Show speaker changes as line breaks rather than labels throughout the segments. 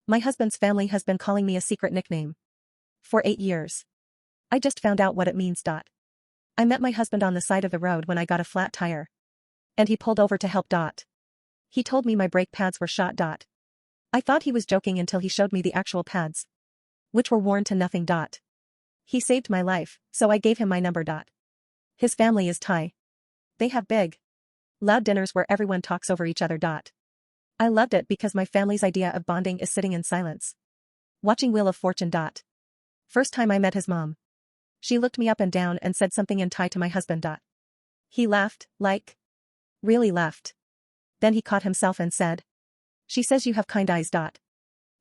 My husband's family has been calling me a secret nickname. For 8 years. I just found out what it means. I met my husband on the side of the road when I got a flat tire. And he pulled over to help. He told me my brake pads were shot. I thought he was joking until he showed me the actual pads. Which were worn to nothing. He saved my life, so I gave him my number. His family is Thai. They have big, loud dinners where everyone talks over each other. I loved it because my family's idea of bonding is sitting in silence. Watching Wheel of Fortune. First time I met his mom. She looked me up and down and said something in Thai to my husband. He laughed, really laughed. Then he caught himself and said, "She says you have kind eyes.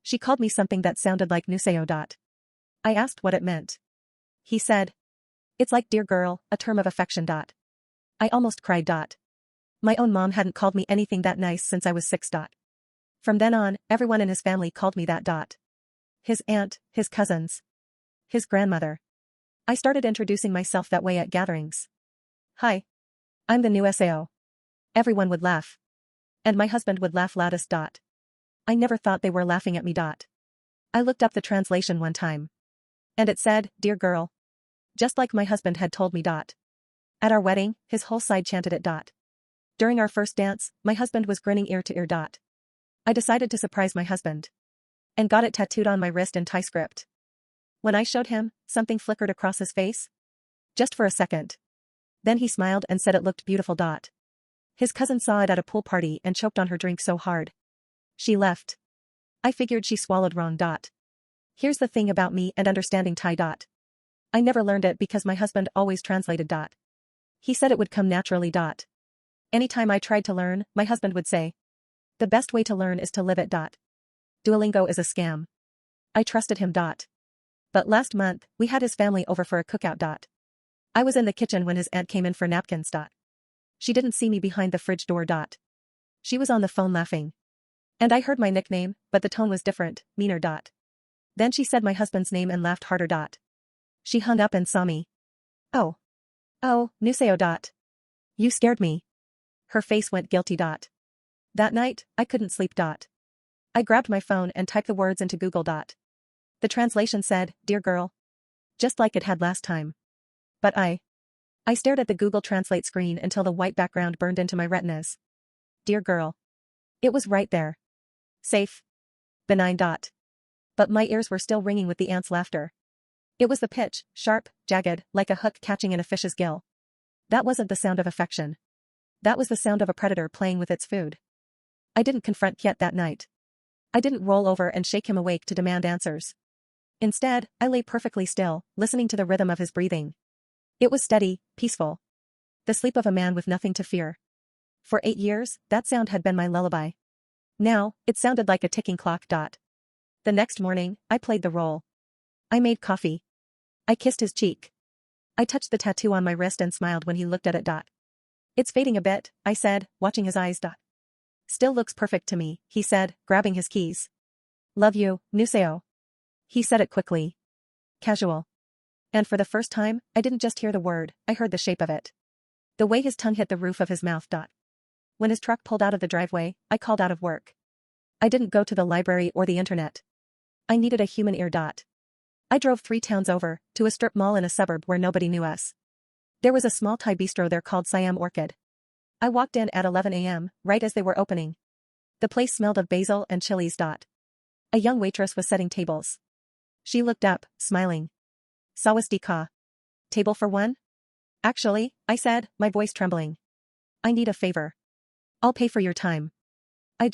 She called me something that sounded like Nuseo. I asked what it meant. He said, "It's like dear girl, a term of affection. I almost cried. My own mom hadn't called me anything that nice since I was 6. From then on, everyone in his family called me that. His aunt, his cousins, his grandmother. I started introducing myself that way at gatherings. Hi. I'm the new SAO. Everyone would laugh. And my husband would laugh loudest. I never thought they were laughing at me. I looked up the translation one time. And it said, dear girl. Just like my husband had told me. At our wedding, his whole side chanted it. During our first dance, my husband was grinning ear to ear. I decided to surprise my husband. And got it tattooed on my wrist in Thai script. When I showed him, something flickered across his face. Just for a second. Then he smiled and said it looked beautiful. His cousin saw it at a pool party and choked on her drink so hard. She left. I figured she swallowed wrong. Here's the thing about me and understanding Thai. I never learned it because my husband always translated. He said it would come naturally. Anytime I tried to learn, my husband would say, the best way to learn is to live it. Duolingo is a scam. I trusted him. But last month, we had his family over for a cookout. I was in the kitchen when his aunt came in for napkins. She didn't see me behind the fridge door. She was on the phone laughing. And I heard my nickname, but the tone was different, meaner. Then she said my husband's name and laughed harder. She hung up and saw me. Oh, Nuseo. You scared me. Her face went guilty. That night, I couldn't sleep. I grabbed my phone and typed the words into Google. The translation said, dear girl. Just like it had last time. But I stared at the Google Translate screen until the white background burned into my retinas. Dear girl. It was right there. Safe. Benign. But my ears were still ringing with the aunt's laughter. It was the pitch, sharp, jagged, like a hook catching in a fish's gill. That wasn't the sound of affection. That was the sound of a predator playing with its food. I didn't confront Kiet that night. I didn't roll over and shake him awake to demand answers. Instead, I lay perfectly still, listening to the rhythm of his breathing. It was steady, peaceful. The sleep of a man with nothing to fear. For 8 years, that sound had been my lullaby. Now, it sounded like a ticking clock. The next morning, I played the role. I made coffee. I kissed his cheek. I touched the tattoo on my wrist and smiled when he looked at it. It's fading a bit, I said, watching his eyes. Still looks perfect to me, he said, grabbing his keys. Love you, Nuseo. He said it quickly. Casual. And for the first time, I didn't just hear the word, I heard the shape of it. The way his tongue hit the roof of his mouth. When his truck pulled out of the driveway, I called out of work. I didn't go to the library or the internet. I needed a human ear. I drove 3 towns over, to a strip mall in a suburb where nobody knew us. There was a small Thai bistro there called Siam Orchid. I walked in at 11 a.m., right as they were opening. The place smelled of basil and chilies. A young waitress was setting tables. She looked up, smiling. Sawasdee ka. Table for one? Actually, I said, my voice trembling. I need a favor. I'll pay for your time. I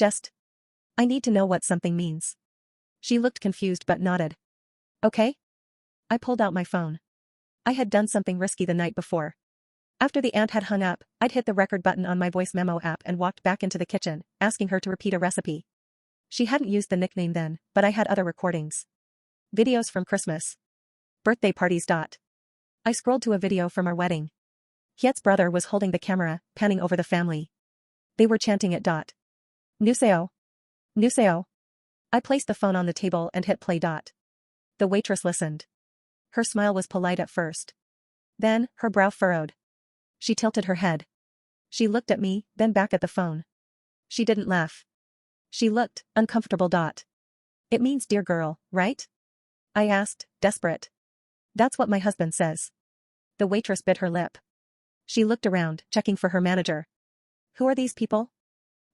need to know what something means. She looked confused but nodded. Okay? I pulled out my phone. I had done something risky the night before. After the aunt had hung up, I'd hit the record button on my voice memo app and walked back into the kitchen, asking her to repeat a recipe. She hadn't used the nickname then, but I had other recordings. Videos from Christmas. Birthday parties. I scrolled to a video from our wedding. Hiet's brother was holding the camera, panning over the family. They were chanting it. Nuseo. Nuseo. I placed the phone on the table and hit play. The waitress listened. Her smile was polite at first. Then, her brow furrowed. She tilted her head. She looked at me, then back at the phone. She didn't laugh. She looked uncomfortable. It means dear girl, right? I asked, desperate. That's what my husband says. The waitress bit her lip. She looked around, checking for her manager. Who are these people?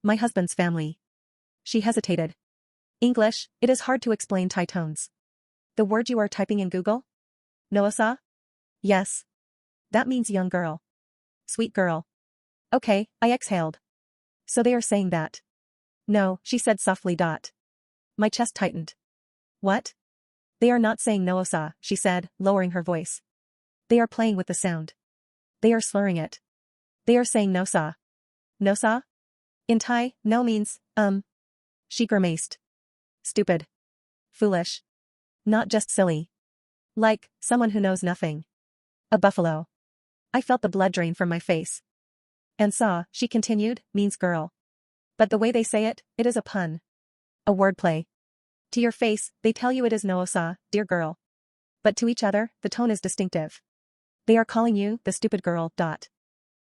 My husband's family. She hesitated. English, it is hard to explain Thai tones. The word you are typing in Google? Noasa? Yes. That means young girl. Sweet girl. Okay, I exhaled. So they are saying that. No, she said softly. My chest tightened. What? They are not saying Noosa, she said, lowering her voice. They are playing with the sound. They are slurring it. They are saying Nosa. Nosa? In Thai, no means, She grimaced. Stupid. Foolish. Not just silly. Like, someone who knows nothing. A buffalo. I felt the blood drain from my face. And saw, she continued, means girl. But the way they say it, it is a pun. A wordplay. To your face, they tell you it is Noosa, dear girl. But to each other, the tone is distinctive. They are calling you, the stupid girl.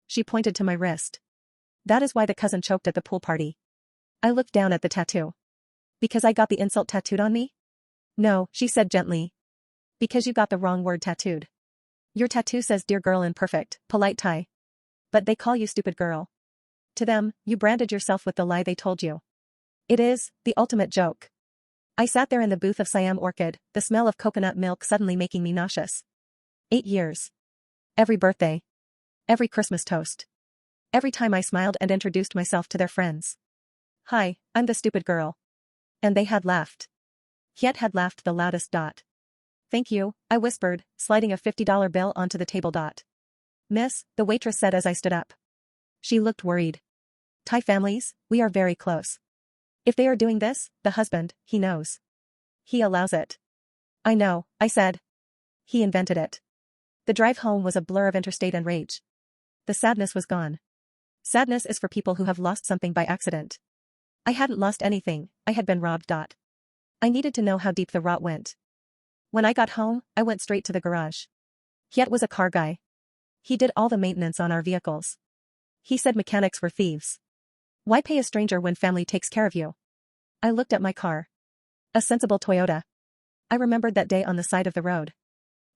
She pointed to my wrist. That is why the cousin choked at the pool party. I looked down at the tattoo. Because I got the insult tattooed on me? No, she said gently. Because you got the wrong word tattooed. Your tattoo says dear girl in perfect, polite Thai. But they call you stupid girl. To them, you branded yourself with the lie they told you. It is, the ultimate joke. I sat there in the booth of Siam Orchid, the smell of coconut milk suddenly making me nauseous. 8 years. Every birthday. Every Christmas toast. Every time I smiled and introduced myself to their friends. Hi, I'm the stupid girl. And they had laughed. Hiet had laughed the loudest. Thank you, I whispered, sliding a $50 bill onto the table. Miss, the waitress said as I stood up. She looked worried. Thai families, we are very close. If they are doing this, the husband, he knows. He allows it. I know, I said. He invented it. The drive home was a blur of interstate and rage. The sadness was gone. Sadness is for people who have lost something by accident. I hadn't lost anything, I had been robbed. I needed to know how deep the rot went. When I got home, I went straight to the garage. Hiet was a car guy. He did all the maintenance on our vehicles. He said mechanics were thieves. Why pay a stranger when family takes care of you? I looked at my car. A sensible Toyota. I remembered that day on the side of the road.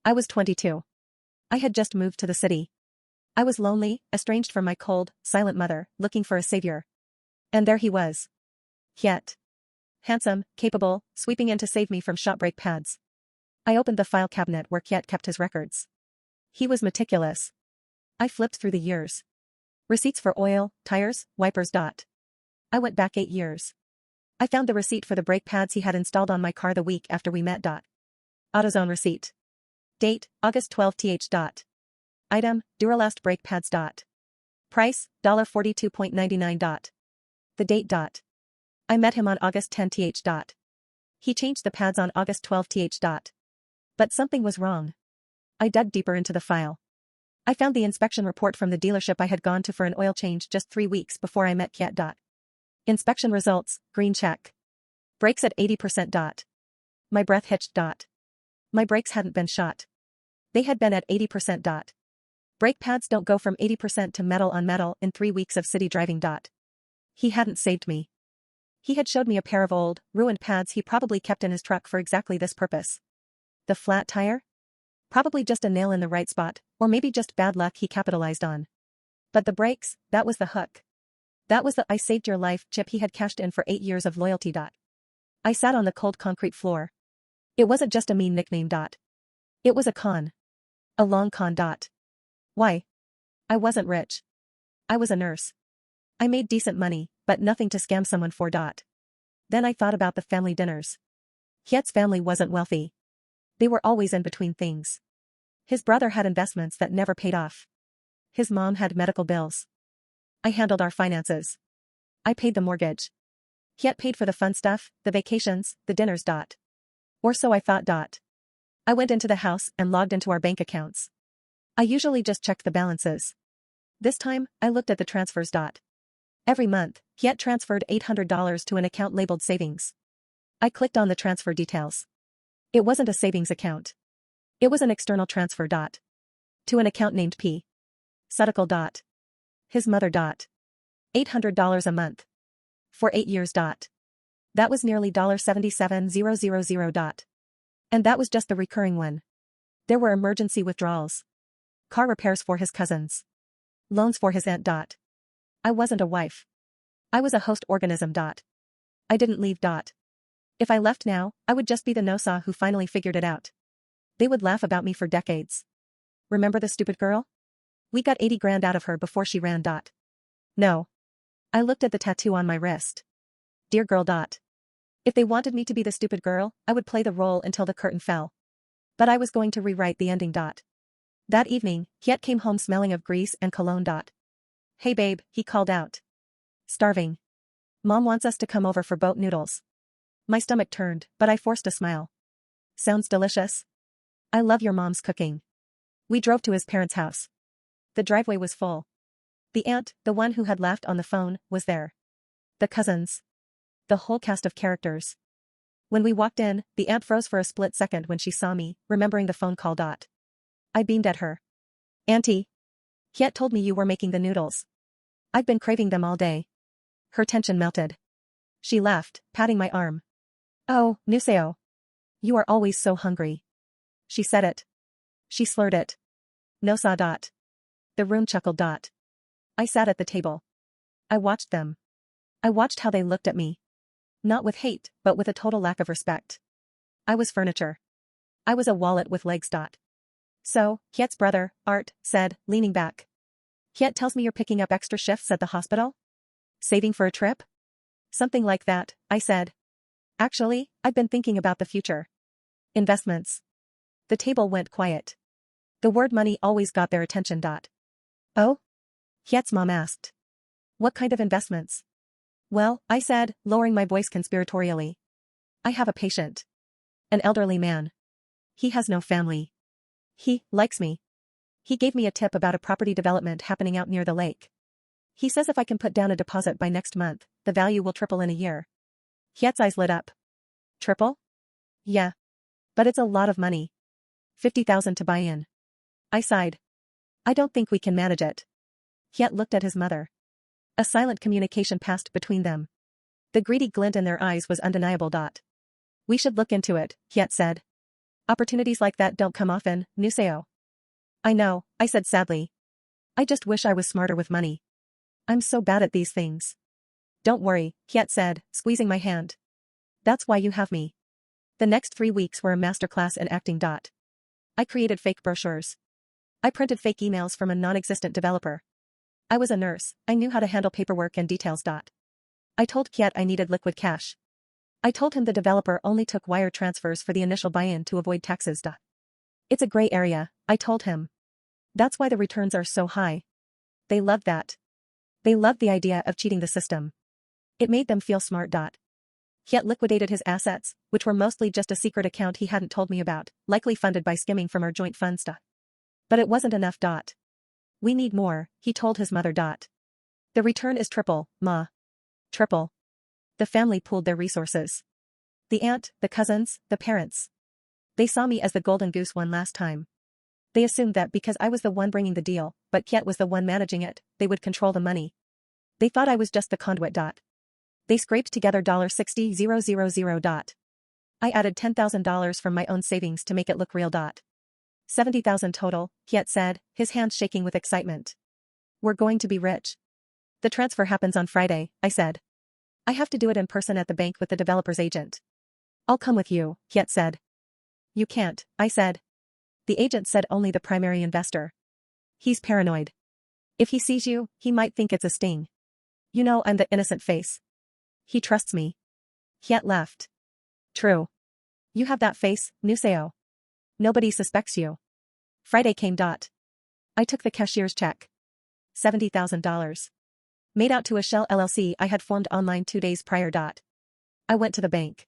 I was 22. I had just moved to the city. I was lonely, estranged from my cold, silent mother, looking for a savior. And there he was. Hiet. Handsome, capable, sweeping in to save me from shop brake pads. I opened the file cabinet where Hiet kept his records. He was meticulous. I flipped through the years. Receipts for oil, tires, wipers. I went back 8 years. I found the receipt for the brake pads he had installed on my car the week after we met. AutoZone receipt. Date, August 12th. Item, Duralast brake pads. Price, $42.99. The date. I met him on August 10th. He changed the pads on August 12th. But something was wrong. I dug deeper into the file. I found the inspection report from the dealership I had gone to for an oil change just 3 weeks before I met Hiet. Inspection results, green check. Brakes at 80%. My breath hitched. My brakes hadn't been shot. They had been at 80%. Brake pads don't go from 80% to metal on metal in 3 weeks of city driving. He hadn't saved me. He had showed me a pair of old, ruined pads he probably kept in his truck for exactly this purpose. The flat tire? Probably just a nail in the right spot, or maybe just bad luck he capitalized on. But the brakes, that was the hook. That was the I saved your life chip he had cashed in for 8 years of loyalty. I sat on the cold concrete floor. It wasn't just a mean nickname. It was a con. A long con. Why? I wasn't rich. I was a nurse. I made decent money, but nothing to scam someone for. Then I thought about the family dinners. Hiet's family wasn't wealthy. They were always in between things. His brother had investments that never paid off. His mom had medical bills. I handled our finances. I paid the mortgage. Hiet paid for the fun stuff, the vacations, the dinners. Or so I thought. I went into the house and logged into our bank accounts. I usually just checked the balances. This time, I looked at the transfers. Every month, Hiet transferred $800 to an account labeled savings. I clicked on the transfer details. It wasn't a savings account. It was an external transfer. To an account named P. Sudakal. His mother. $800 a month. For 8 years. That was nearly $77,000. And that was just the recurring one. There were emergency withdrawals. Car repairs for his cousins. Loans for his aunt. I wasn't a wife. I was a host organism. I didn't leave. If I left now, I would just be the no-saw who finally figured it out. They would laugh about me for decades. Remember the stupid girl? We got 80 grand out of her before she ran. No. I looked at the tattoo on my wrist. Dear girl. If they wanted me to be the stupid girl, I would play the role until the curtain fell. But I was going to rewrite the ending. That evening, Hiet came home smelling of grease and cologne. Hey babe, he called out. Starving. Mom wants us to come over for boat noodles. My stomach turned, but I forced a smile. Sounds delicious. I love your mom's cooking. We drove to his parents' house. The driveway was full. The aunt, the one who had laughed on the phone, was there. The cousins. The whole cast of characters. When we walked in, the aunt froze for a split second when she saw me, remembering the phone call. I beamed at her. Auntie. Hiet told me you were making the noodles. I've been craving them all day. Her tension melted. She laughed, patting my arm. Oh, Nuseo. You are always so hungry. She said it. She slurred it. No saw. The room chuckled. I sat at the table. I watched them. I watched how they looked at me. Not with hate, but with a total lack of respect. I was furniture. I was a wallet with legs. So, Hiet's brother, Art, said, leaning back. Hiet tells me you're picking up extra shifts at the hospital? Saving for a trip? Something like that, I said. Actually, I've been thinking about the future. Investments. The table went quiet. The word money always got their attention. Oh? Hiet's mom asked. What kind of investments? Well, I said, lowering my voice conspiratorially. I have a patient. An elderly man. He has no family. He likes me. He gave me a tip about a property development happening out near the lake. He says if I can put down a deposit by next month, the value will triple in a year. Hiet's eyes lit up. Triple? Yeah. But it's a lot of money. 50,000 to buy in. I sighed. I don't think we can manage it. Hiet looked at his mother. A silent communication passed between them. The greedy glint in their eyes was undeniable. We should look into it, Hiet said. Opportunities like that don't come often, Nuseo. I know, I said sadly. I just wish I was smarter with money. I'm so bad at these things. Don't worry, Hiet said, squeezing my hand. That's why you have me. The next 3 weeks were a masterclass in acting. I created fake brochures. I printed fake emails from a non-existent developer. I was a nurse, I knew how to handle paperwork and details. I told Hiet I needed liquid cash. I told him the developer only took wire transfers for the initial buy-in to avoid taxes. It's a gray area, I told him. That's why the returns are so high. They loved that. They loved the idea of cheating the system. It made them feel smart. Hiet liquidated his assets, which were mostly just a secret account he hadn't told me about, likely funded by skimming from our joint funds. But it wasn't enough. We need more, he told his mother. The return is triple, Ma. Triple. The family pooled their resources. The aunt, the cousins, the parents. They saw me as the golden goose one last time. They assumed that because I was the one bringing the deal, but Hiet was the one managing it, they would control the money. They thought I was just the conduit. They scraped together $60,000. I added $10,000 from my own savings to make it look real. 70,000 total, Hiet said, his hands shaking with excitement. We're going to be rich. The transfer happens on Friday, I said. I have to do it in person at the bank with the developer's agent. I'll come with you, Hiet said. You can't, I said. The agent said only the primary investor. He's paranoid. If he sees you, he might think it's a sting. You know I'm the innocent face. He trusts me. Hiet laughed. True. You have that face, Nuseo. Nobody suspects you. Friday came. I took the cashier's check. $70,000. Made out to a shell LLC I had formed online 2 days prior. I went to the bank.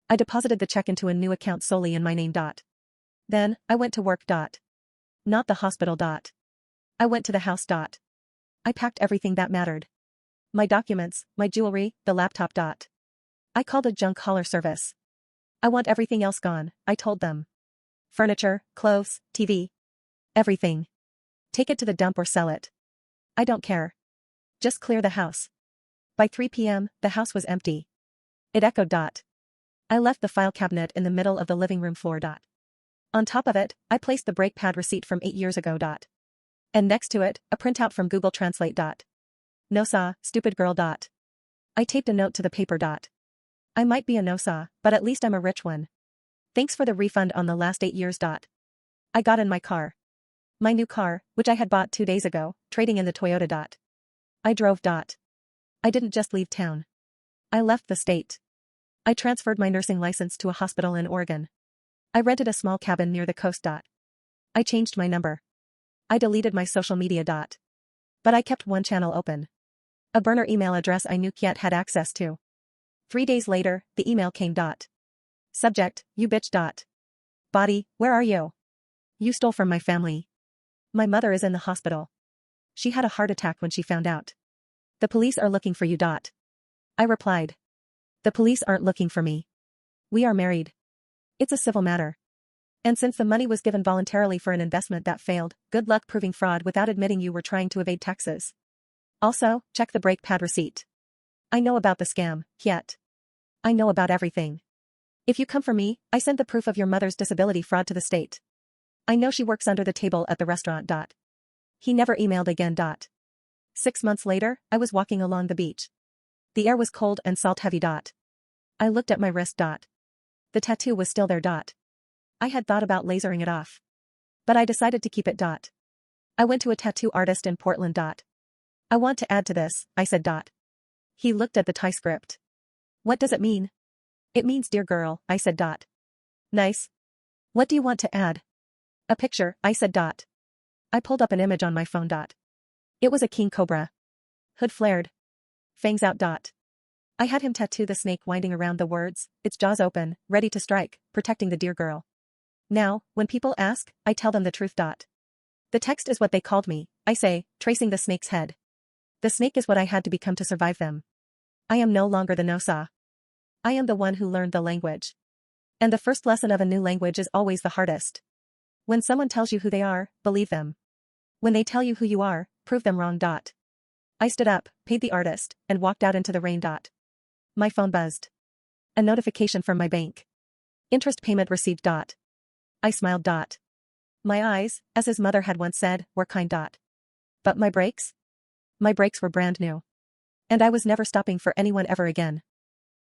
I deposited the check into a new account solely in my name. Then, I went to work. Not the hospital. I went to the house. I packed everything that mattered. My documents, my jewelry, the laptop. I called a junk hauler service. I want everything else gone, I told them. Furniture, clothes, TV. Everything. Take it to the dump or sell it. I don't care. Just clear the house. By 3 p.m., the house was empty. It echoed. I left the file cabinet in the middle of the living room floor. On top of it, I placed the brake pad receipt from 8 years ago. And next to it, a printout from Google Translate. No saw, stupid girl. I taped a note to the paper. I might be a no saw, but at least I'm a rich one. Thanks for the refund on the last 8 years. I got in my car. My new car, which I had bought 2 days ago, trading in the Toyota. I drove. I didn't just leave town. I left the state. I transferred my nursing license to a hospital in Oregon. I rented a small cabin near the coast. I changed my number. I deleted my social media. But I kept one channel open. A burner email address I knew Kiet had access to. 3 days later, the email came. Subject, you bitch. Body, where are you? You stole from my family. My mother is in the hospital. She had a heart attack when she found out. The police are looking for you. I replied. The police aren't looking for me. We are married. It's a civil matter. And since the money was given voluntarily for an investment that failed, good luck proving fraud without admitting you were trying to evade taxes. Also, check the brake pad receipt. I know about the scam, Kiet. I know about everything. If you come for me, I send the proof of your mother's disability fraud to the state. I know she works under the table at the restaurant. He never emailed again. 6 months later, I was walking along the beach. The air was cold and salt-heavy. I looked at my wrist. The tattoo was still there. I had thought about lasering it off. But I decided to keep it. I went to a tattoo artist in Portland. I want to add to this, I said. He looked at the Thai script. What does it mean? It means dear girl, I said. Nice. What do you want to add? A picture, I said. I pulled up an image on my phone. It was a king cobra. Hood flared. Fangs out. I had him tattoo the snake winding around the words, its jaws open, ready to strike, protecting the dear girl. Now, when people ask, I tell them the truth. The text is what they called me, I say, tracing the snake's head. The snake is what I had to become to survive them. I am no longer the no-saw. I am the one who learned the language. And the first lesson of a new language is always the hardest. When someone tells you who they are, believe them. When they tell you who you are, prove them wrong. I stood up, paid the artist, and walked out into the rain. My phone buzzed. A notification from my bank. Interest payment received. I smiled. My eyes, as his mother had once said, were kind. But my brakes? My brakes were brand new. And I was never stopping for anyone ever again.